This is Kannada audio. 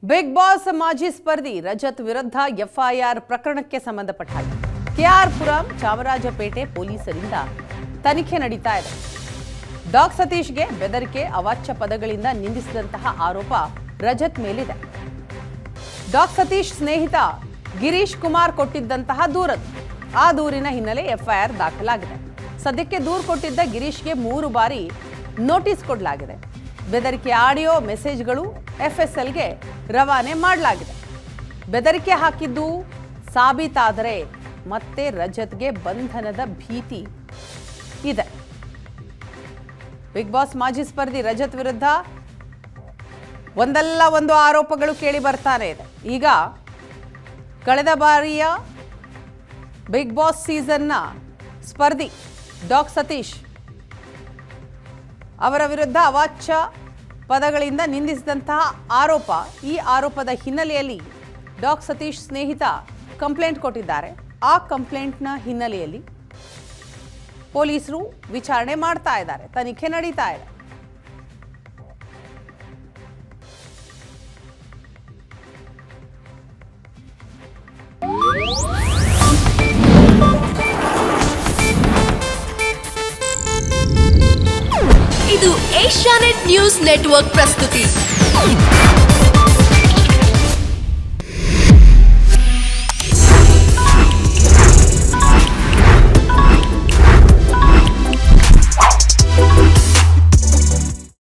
ಬಿಗ್ ಬಾಸ್ ಮಾಜಿ ಸ್ಪರ್ಧಿ ರಜತ್ ವಿರುದ್ಧ ಎಫ್ಐಆರ್ ಪ್ರಕರಣಕ್ಕೆ ಸಂಬಂಧಪಟ್ಟ ಹಾಗೆ ಕೆಆರ್ ಪುರಂ ಚಾಮರಾಜಪೇಟೆ ಪೊಲೀಸರಿಂದ ತನಿಖೆ ನಡೀತಾ ಇದೆ. ಡಾಗ್ ಸತೀಶ್ಗೆ ಬೆದರಿಕೆ, ಅವಾಚ್ಯ ಪದಗಳಿಂದ ನಿಂದಿಸಿದಂತಹ ಆರೋಪ ರಜತ್ ಮೇಲಿದೆ. ಡಾಗ್ ಸತೀಶ್ ಸ್ನೇಹಿತ ಗಿರೀಶ್ ಕುಮಾರ್ ಕೊಟ್ಟಿದ್ದಂತಹ ದೂರದು. ಆ ದೂರಿನ ಹಿನ್ನೆಲೆ ಎಫ್ಐಆರ್ ದಾಖಲಾಗಿದೆ. ಸದ್ಯಕ್ಕೆ ದೂರು ಕೊಟ್ಟಿದ್ದ ಗಿರೀಶ್ಗೆ 3 ಬಾರಿ ನೋಟಿಸ್ ಕೊಡಲಾಗಿದೆ. ಬೆದರಿಕೆ ಆಡಿಯೋ ಮೆಸೇಜ್ಗಳು ಎಫ್ಎಸ್ಎಲ್ಗೆ ರವಾನೆ ಮಾಡಲಾಗಿದೆ. ಬೆದರಿಕೆ ಹಾಕಿದ್ದು ಸಾಬೀತಾದರೆ ಮತ್ತೆ ರಜತ್ಗೆ ಬಂಧನದ ಭೀತಿ ಇದೆ. ಬಿಗ್ ಬಾಸ್ ಮಾಜಿ ಸ್ಪರ್ಧಿ ರಜತ್ ವಿರುದ್ಧ ಒಂದಲ್ಲ ಒಂದು ಆರೋಪಗಳು ಕೇಳಿ ಬರ್ತಾನೆ ಇದೆ. ಈಗ ಕಳೆದ ಬಾರಿಯ ಬಿಗ್ ಬಾಸ್ ಸೀಸನ್ನ ಸ್ಪರ್ಧಿ ಡಾಗ್ ಸತೀಶ್ ಅವರ ವಿರುದ್ಧ ಅವಾಚ್ಯ ಪದಗಳಿಂದ ನಿಂದಿಸಿದಂತಹ ಆರೋಪ. ಈ ಆರೋಪದ ಹಿನ್ನೆಲೆಯಲ್ಲಿ ಡಾಗ್ ಸತೀಶ್ ಸ್ನೇಹಿತ ಕಂಪ್ಲೇಂಟ್ ಕೊಟ್ಟಿದ್ದಾರೆ. ಆ ಕಂಪ್ಲೇಂಟ್ನ ಹಿನ್ನೆಲೆಯಲ್ಲಿ ಪೊಲೀಸರು ವಿಚಾರಣೆ ಮಾಡ್ತಾ ಇದ್ದಾರೆ, ತನಿಖೆ ನಡೀತಾ ಇದೆ. ಇದು ಏಷ್ಯಾನೆಟ್ ನ್ಯೂಸ್ ನೆಟ್ವರ್ಕ್ ಪ್ರಸ್ತುತಿ.